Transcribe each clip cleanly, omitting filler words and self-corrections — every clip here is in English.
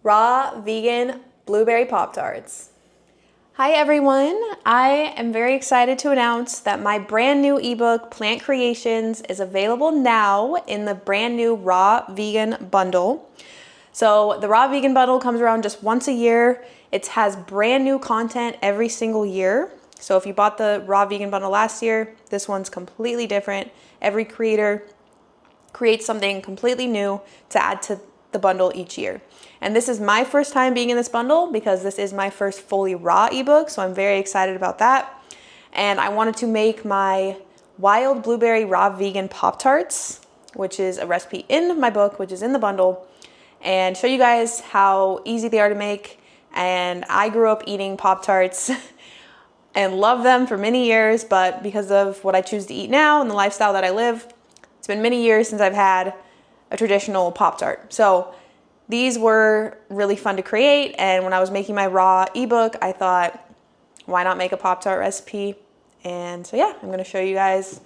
raw vegan blueberry Pop-Tarts. Hi everyone, I am very excited to announce that my brand new ebook, Plant Creations, is available now in the brand new raw vegan bundle. So the raw vegan bundle comes around just once a year. It has brand new content every single year. So if you bought the raw vegan bundle last year, this one's completely different. Every creator creates something completely new to add to the bundle each year. And this is my first time being in this bundle because this is my first fully raw ebook, so I'm very excited about that. And I wanted to make my wild blueberry raw vegan Pop-Tarts, which is a recipe in my book, which is in the bundle, and show you guys how easy they are to make. And I grew up eating Pop-Tarts and love them for many years, but because of what I choose to eat now and the lifestyle that I live, it's been many years since I've had a traditional Pop-Tart. So these were really fun to create, and when I was making my raw ebook, I thought, why not make a Pop-Tart recipe? And so yeah, I'm gonna show you guys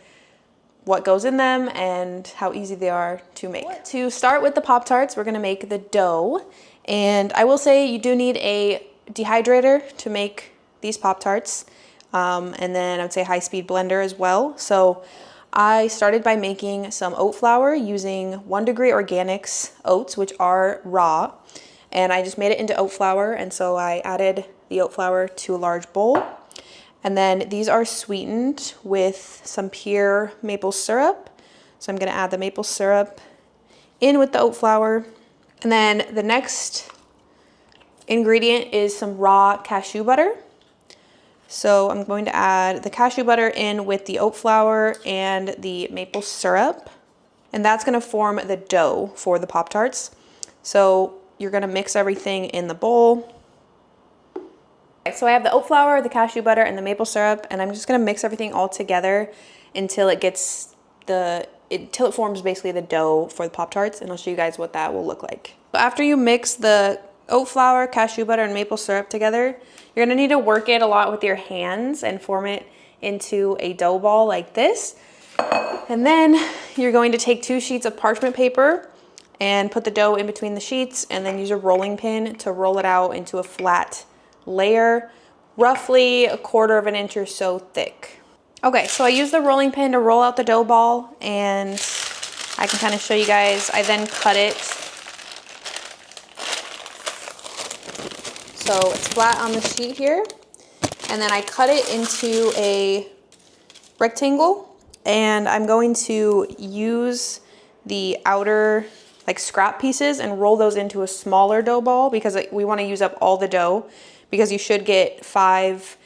what goes in them and how easy they are to make. To start with the Pop-Tarts, we're gonna make the dough. And I will say you do need a dehydrator to make these Pop-Tarts. And then I would say high-speed blender as well. So I started by making some oat flour using 1 Degree Organics oats, which are raw. And I just made it into oat flour. And so I added the oat flour to a large bowl. And then these are sweetened with some pure maple syrup. So I'm gonna add the maple syrup in with the oat flour. And then the next ingredient is some raw cashew butter. So I'm going to add the cashew butter in with the oat flour and the maple syrup. And that's gonna form the dough for the Pop-Tarts. So you're gonna mix everything in the bowl. Okay, so I have the oat flour, the cashew butter, and the maple syrup, and I'm just gonna mix everything all together until it gets until it forms basically the dough for the Pop-Tarts, and I'll show you guys what that will look like. So after you mix the oat flour, cashew butter, and maple syrup together, you're gonna need to work it a lot with your hands and form it into a dough ball like this. And then you're going to take 2 sheets of parchment paper and put the dough in between the sheets, and then use a rolling pin to roll it out into a flat layer, roughly 1/4 of an inch or so thick. Okay, so I use the rolling pin to roll out the dough ball, and I can kind of show you guys. I then cut it so it's flat on the sheet here, and then I cut it into a rectangle, and I'm going to use the outer like scrap pieces and roll those into a smaller dough ball because we want to use up all the dough, because you should get 5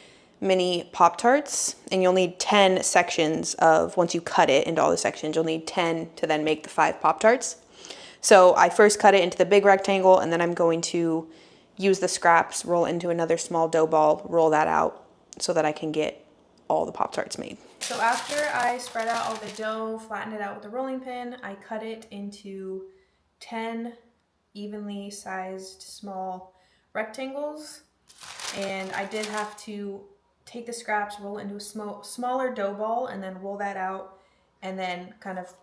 mini Pop-Tarts, and you'll need 10 sections of, once you cut it into all the sections, you'll need 10 to then make the 5 Pop-Tarts. So I first cut it into the big rectangle, and then I'm going to use the scraps, roll into another small dough ball, roll that out so that I can get all the Pop-Tarts made. So after I spread out all the dough, flattened it out with the rolling pin, I cut it into 10 evenly sized small rectangles. And I did have to take the scraps, roll it into a smaller dough ball, and then roll that out, and then kind of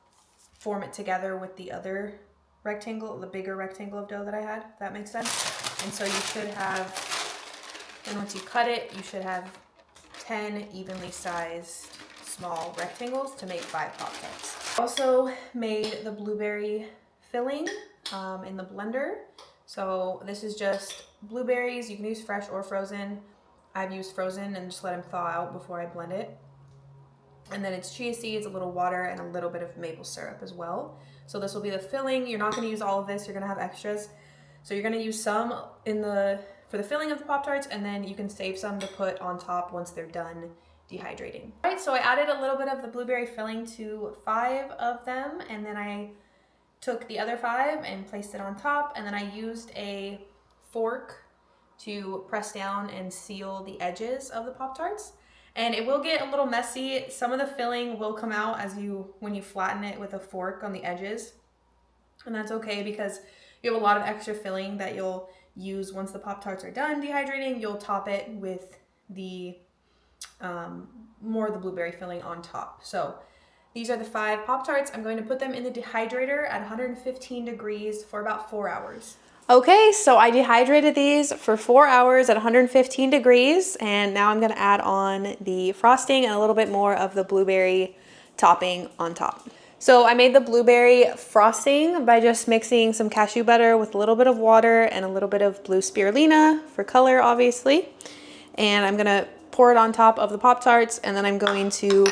form it together with the other rectangle, the bigger rectangle of dough that I had, if that makes sense. And so you should have, and once you cut it, you should have 10 evenly sized small rectangles to make 5 Pop-Tarts. Also made the blueberry filling in the blender. So this is just blueberries. You can use fresh or frozen. I've used frozen and just let them thaw out before I blend it. And then it's chia seeds, a little water, and a little bit of maple syrup as well. So this will be the filling. You're not going to use all of this. You're going to have extras. So you're going to use some for the filling of the Pop-Tarts, and then you can save some to put on top once they're done dehydrating. All right, so I added a little bit of the blueberry filling to 5 of them, and then I took the other 5 and placed it on top, and then I used a fork to press down and seal the edges of the Pop-Tarts. And it will get a little messy. Some of the filling will come out when you flatten it with a fork on the edges. And that's okay, because you have a lot of extra filling that you'll use once the Pop-Tarts are done dehydrating. You'll top it with the more of the blueberry filling on top. So these are the 5 Pop-Tarts. I'm going to put them in the dehydrator at 115 degrees for about 4 hours. Okay, so I dehydrated these for 4 hours at 115 degrees, and now I'm gonna add on the frosting and a little bit more of the blueberry topping on top. So I made the blueberry frosting by just mixing some cashew butter with a little bit of water and a little bit of blue spirulina for color, obviously. And I'm gonna pour it on top of the Pop-Tarts, and then I'm going to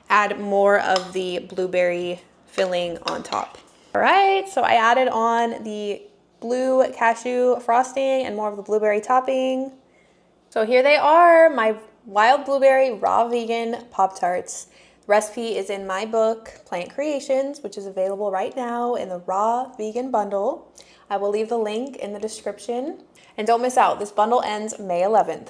add more of the blueberry filling on top. All right, so I added on the blue cashew frosting and more of the blueberry topping. So here they are, my wild blueberry raw vegan Pop-Tarts. The recipe is in my book, Plant Creations, which is available right now in the raw vegan bundle. I will leave the link in the description. And don't miss out, this bundle ends May 11th.